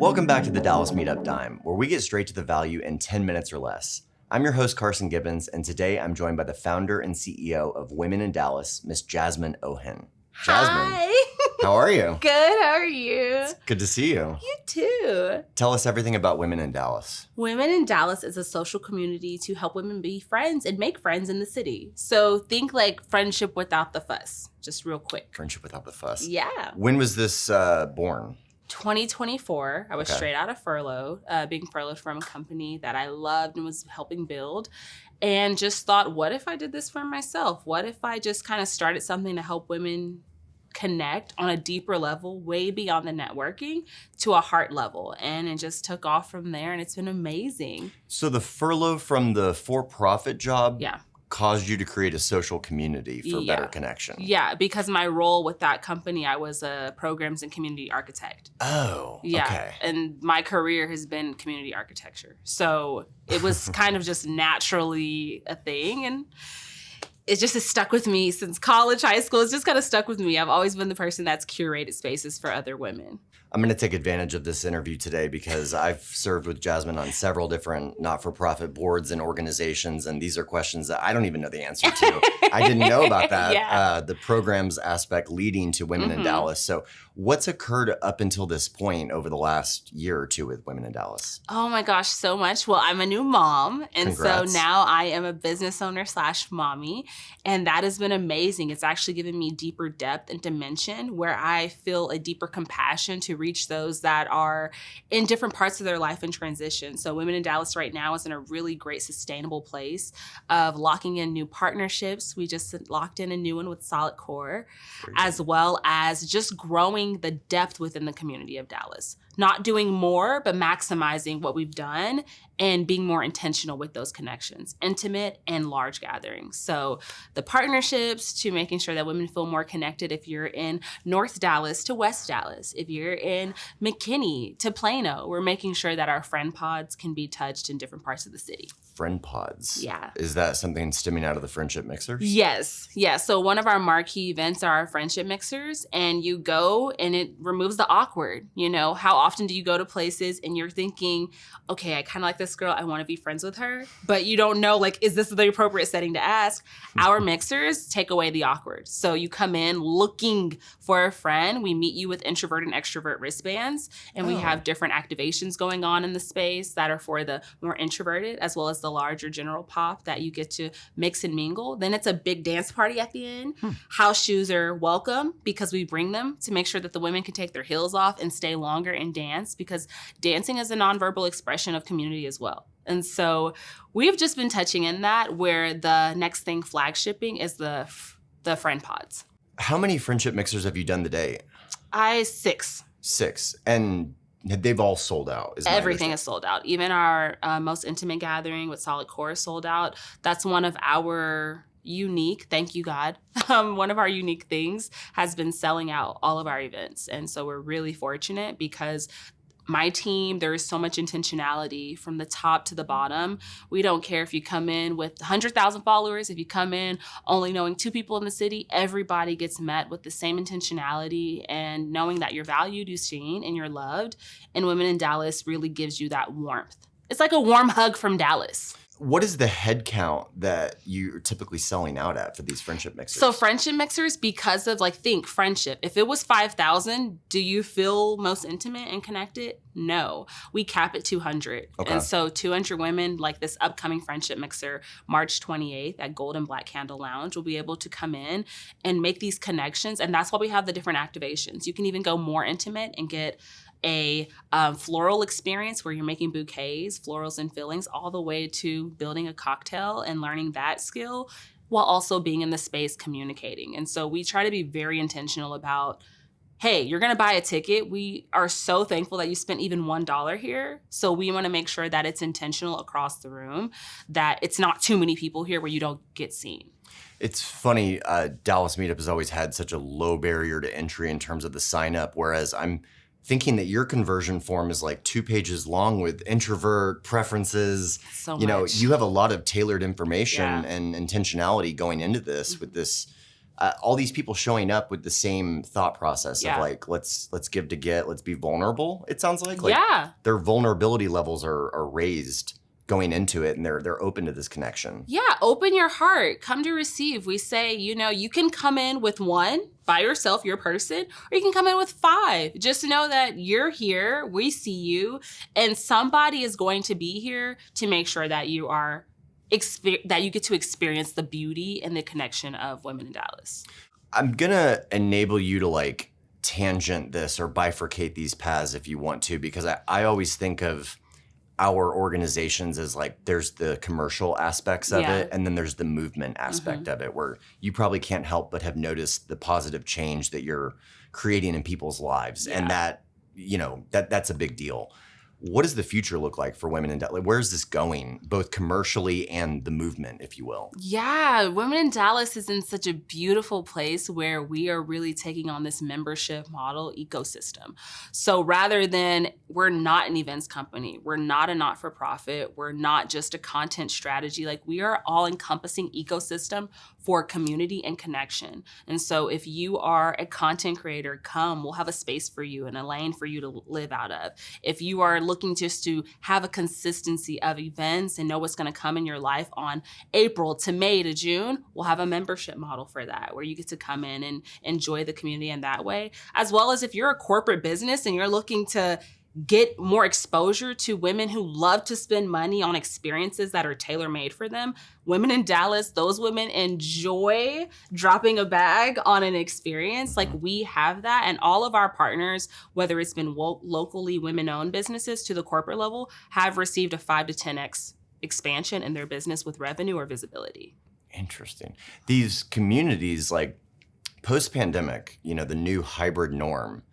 Welcome back to the Dallas Meetup Dime, where we get straight to the value in 10 minutes or less. I'm your host, Carson Gibbons, and today I'm joined by the founder and CEO of Women in Dallas, Miss Jasmine Ohen. Jasmine, Hi. how are you? Good, how are you? It's good to see you. You too. Tell us everything about Women in Dallas. Women in Dallas is a social community to help women be friends and make friends in the city. So think like friendship without the fuss, just real quick. Friendship without the fuss. Yeah. When was this born? 2024, I was Okay. straight out of furlough, being furloughed from a company that I loved and was helping build. And just thought, what if I did this for myself? What if I just kind of started something to help women connect on a deeper level, way beyond the networking, to a heart level? And it just took off from there, and it's been amazing. So the furlough from the for-profit job Yeah. caused you to create a social community for Yeah. better connection. Yeah, because my role with that company, I was a programs and community architect. Oh, Yeah, okay. and my career has been community architecture. So it was kind of just naturally a thing, and it just has stuck with me since college, high school. It's just kind of stuck with me. I've always been the person that's curated spaces for other women. I'm going to take advantage of this interview today because I've served with Jasmine on several different not-for-profit boards and organizations, and these are questions that I don't even know the answer to. I didn't know about that, Yeah. The programs aspect leading to Women in Dallas. So what's occurred up until this point over the last year or two with Women in Dallas? Oh my gosh, so much. Well, I'm a new mom, and Congrats. so now I am a business owner / mommy, and that has been amazing. It's actually given me deeper depth and dimension where I feel a deeper compassion to reach those that are in different parts of their life in transition. So Women in Dallas right now is in a really great sustainable place of locking in new partnerships. We just locked in a new one with Solid Core, as well as just growing the depth within the community of Dallas. Not doing more, but maximizing what we've done and being more intentional with those connections, intimate and large gatherings. So the partnerships to making sure that women feel more connected if you're in North Dallas to West Dallas, if you're in McKinney to Plano, we're making sure that our friend pods can be touched in different parts of the city. Friend pods. Yeah. Is that something stemming out of the friendship mixers? Yes. So one of our marquee events are our friendship mixers, and you go and it removes the awkward. You know, how often do you go to places and you're thinking, okay, I kind of like this girl, I want to be friends with her, but you don't know, like, is this the appropriate setting to ask? Our mixers take away the awkward. So you come in looking for a friend. We meet you with introvert and extrovert wristbands, and we have different activations going on in the space that are for the more introverted, as well as the larger general pop that you get to mix and mingle. Then it's a big dance party at the end. House shoes are welcome because we bring them to make sure that the women can take their heels off and stay longer and dance, because dancing is a nonverbal expression of community as well. And so we've just been touching in that, where the next thing flagshipping is the friend pods. How many friendship mixers have you done to date? 6. 6. And they've all sold out. Is my Everything understanding. is sold out. Even our most intimate gathering with Solid Core is sold out. That's one of our unique, thank you God, one of our unique things has been selling out all of our events. And so we're really fortunate because my team, there is so much intentionality from the top to the bottom. We don't care if you come in with 100,000 followers, if you come in only knowing 2 people in the city, everybody gets met with the same intentionality and knowing that you're valued, you're seen, and you're loved. And Women in Dallas really gives you that warmth. It's like a warm hug from Dallas. What is the head count that you're typically selling out at for these friendship mixers? So friendship mixers, because of think friendship. If it was 5,000, do you feel most intimate and connected? No. We cap at 200. Okay. And so 200 women, like this upcoming friendship mixer, March 28th at Gold and Black Candle Lounge, will be able to come in and make these connections. And that's why we have the different activations. You can even go more intimate and get a floral experience where you're making bouquets, florals and fillings, all the way to building a cocktail and learning that skill while also being in the space communicating. And so we try to be very intentional about, hey, you're gonna buy a ticket. We are so thankful that you spent even $1 here. So we wanna make sure that it's intentional across the room, that it's not too many people here where you don't get seen. It's funny, Dallas Meetup has always had such a low barrier to entry in terms of the sign up, whereas I'm thinking that your conversion form is like 2 pages long with introvert preferences. So you know, much. you have a lot of tailored information Yeah. and intentionality going into this with this all these people showing up with the same thought process of like, let's give to get, let's be vulnerable. It sounds like their vulnerability levels are raised going into it, and they're open to this connection. Yeah, open your heart, come to receive. We say, you can come in with one by yourself, your person, or you can come in with 5. Just know that you're here, we see you, and somebody is going to be here to make sure that you are that you get to experience the beauty and the connection of women in Dallas. I'm gonna enable you to like tangent this or bifurcate these paths if you want to, because I always think of our organizations as like there's the commercial aspects of it, and then there's the movement aspect of it, where you probably can't help but have noticed the positive change that you're creating in people's lives, and that that's a big deal. What does the future look like for women in Dallas? Where is this going, both commercially and the movement, if you will? Yeah, Women in Dallas is in such a beautiful place where we are really taking on this membership model ecosystem. So rather than, we're not an events company, we're not a not-for-profit, we're not just a content strategy, like we are all encompassing ecosystem for community and connection. And so if you are a content creator, come, we'll have a space for you and a lane for you to live out of. If you are looking just to have a consistency of events and know what's gonna come in your life on April to May to June, we'll have a membership model for that, where you get to come in and enjoy the community in that way. As well as if you're a corporate business and you're looking to get more exposure to women who love to spend money on experiences that are tailor-made for them. Women in Dallas, those women enjoy dropping a bag on an experience. Like we have that, and all of our partners, whether it's been locally women-owned businesses to the corporate level, have received a 5 to 10x expansion in their business with revenue or visibility. Interesting. These communities, like post-pandemic, the new hybrid norm,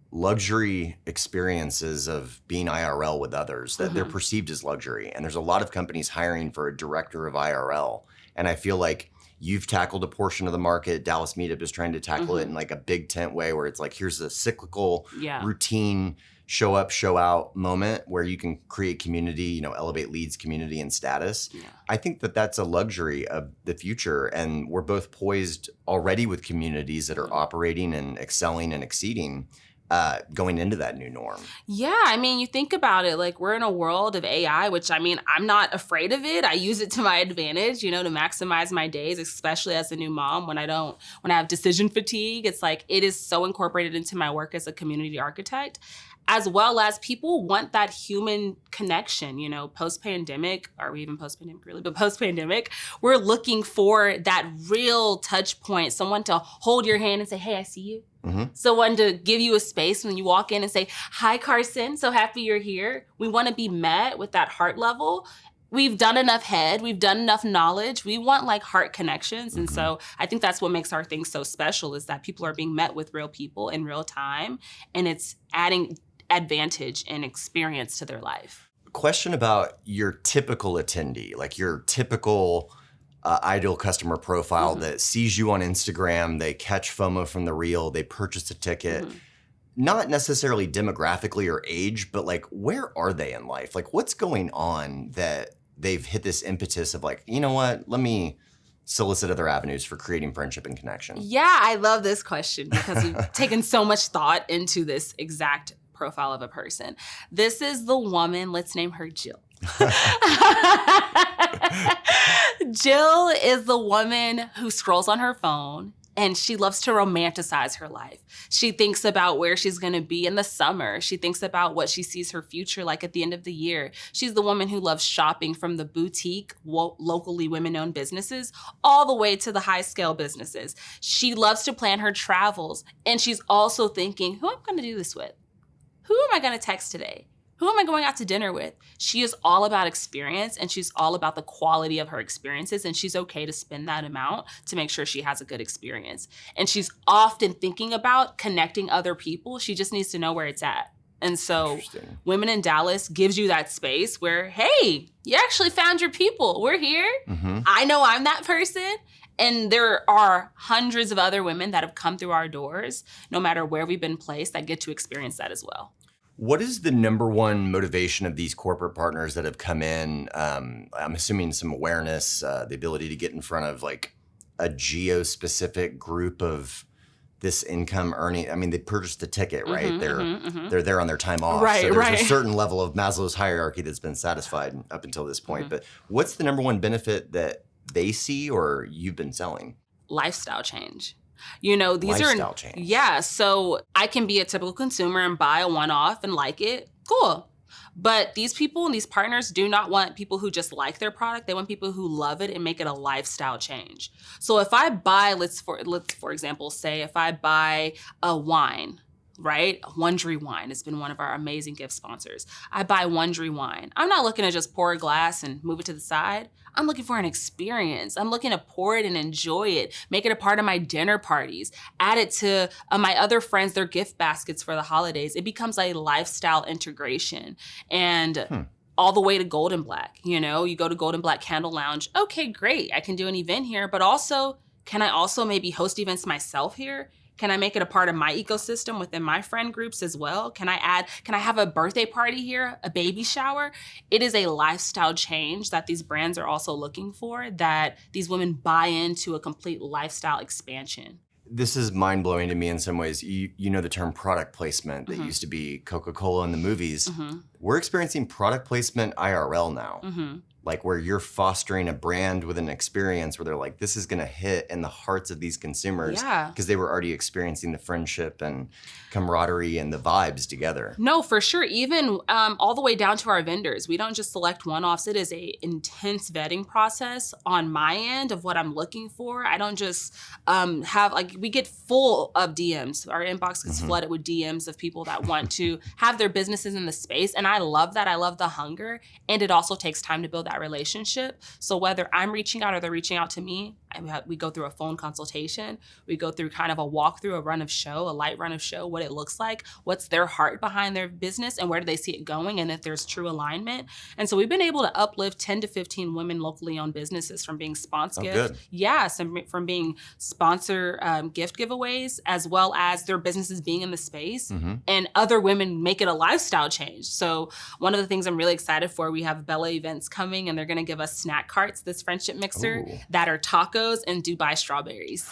luxury experiences of being IRL with others, that they're perceived as luxury. And there's a lot of companies hiring for a director of IRL. And I feel like you've tackled a portion of the market. Dallas Meetup is trying to tackle it in like a big tent way, where it's like, here's a cyclical routine, show up, show out moment where you can create community, elevate leads, community, and status. Yeah. I think that that's a luxury of the future. And we're both poised already with communities that are operating and excelling and exceeding going into that new norm. Yeah, you think about it, like we're in a world of AI, which I'm not afraid of it. I use it to my advantage, to maximize my days, especially as a new mom when I have decision fatigue. It's like, it is so incorporated into my work as a community architect, as well as people want that human connection, post-pandemic, or even post-pandemic really, but post-pandemic, we're looking for that real touch point, someone to hold your hand and say, hey, I see you. Someone to give you a space when you walk in and say, hi, Carson, so happy you're here. We want to be met with that heart level. We've done enough head, we've done enough knowledge. We want like heart connections. And so I think that's what makes our thing so special, is that people are being met with real people in real time, and it's adding advantage and experience to their life. Question about your typical attendee, like your typical ideal customer profile that sees you on Instagram, they catch FOMO from the reel, they purchase a ticket, not necessarily demographically or age, but like, where are they in life? Like, what's going on that they've hit this impetus of like, you know what, let me solicit other avenues for creating friendship and connection? Yeah, I love this question because we've taken so much thought into this exact profile of a person. This is the woman, let's name her Jill. Jill is the woman who scrolls on her phone, and she loves to romanticize her life. She thinks about where she's gonna be in the summer. She thinks about what she sees her future like at the end of the year. She's the woman who loves shopping from the boutique, locally women-owned businesses, all the way to the high-scale businesses. She loves to plan her travels, and she's also thinking, who am I gonna do this with? Who am I gonna text today? Who am I going out to dinner with? She is all about experience, and she's all about the quality of her experiences, and she's okay to spend that amount to make sure she has a good experience. And she's often thinking about connecting other people. She just needs to know where it's at. And so Women in Dallas gives you that space where, hey, you actually found your people. We're here. I know I'm that person. And there are hundreds of other women that have come through our doors, no matter where we've been placed, that get to experience that as well. What is the number one motivation of these corporate partners that have come in? I'm assuming some awareness, the ability to get in front of like a geo-specific group of this income earning? I mean, they purchased a ticket, right? They're there on their time off. Right, so there's right. a certain level of Maslow's hierarchy that's been satisfied up until this point. But what's the number one benefit that they see or you've been selling? Lifestyle change. You know, these Lifestyle are change. Yeah, so I can be a typical consumer and buy a one-off and like it. Cool. But these people and these partners do not want people who just like their product. They want people who love it and make it a lifestyle change. So if I buy, let's for example, say if I buy a wine, right? Wondery Wine has been one of our amazing gift sponsors. I buy Wondery Wine. I'm not looking to just pour a glass and move it to the side. I'm looking for an experience. I'm looking to pour it and enjoy it, make it a part of my dinner parties, add it to my other friends, their gift baskets for the holidays. It becomes a lifestyle integration. And all the way to Golden Black, you know, you go to Golden Black Candle Lounge. Okay, great. I can do an event here, but also, can I also maybe host events myself here? Can I make it a part of my ecosystem within my friend groups as well? Can I have a birthday party here, a baby shower? It is a lifestyle change that these brands are also looking for, that these women buy into a complete lifestyle expansion. This is mind-blowing to me in some ways. You know the term product placement that used to be Coca-Cola in the movies. We're experiencing product placement IRL now. Like where you're fostering a brand with an experience where they're like, this is going to hit in the hearts of these consumers because they were already experiencing the friendship and camaraderie and the vibes together. No, for sure. Even all the way down to our vendors. We don't just select one-offs. It is a intense vetting process on my end of what I'm looking for. I don't just we get full of DMs. Our inbox gets flooded with DMs of people that want to have their businesses in the space. And I love that. I love the hunger. And it also takes time to build that relationship. So whether I'm reaching out or they're reaching out to me, we go through a phone consultation. We go through kind of a walkthrough, a light run of show, what it looks like, what's their heart behind their business, and where do they see it going, and if there's true alignment. And so we've been able to uplift 10 to 15 women locally owned businesses from being sponsor gift. Yes, and from being sponsor gift giveaways, as well as their businesses being in the space, and other women make it a lifestyle change. So one of the things I'm really excited for, we have Bella events coming, and they're going to give us snack carts, this friendship mixer, that are tacos and Dubai strawberries.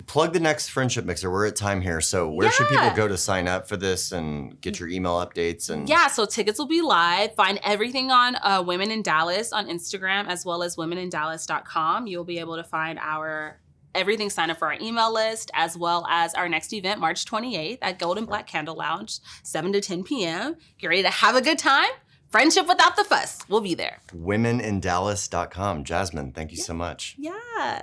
Plug the next friendship mixer. We're at time here. So where should people go to sign up for this and get your email updates? And so tickets will be live. Find everything on Women in Dallas on Instagram, as well as womenindallas.com. You'll be able to find everything, sign up for our email list, as well as our next event, March 28th at Golden Black Candle Lounge, 7 to 10 p.m. Get ready to have a good time. Friendship without the fuss. We'll be there. Womenindallas.com. Jasmine, thank you so much. Yeah.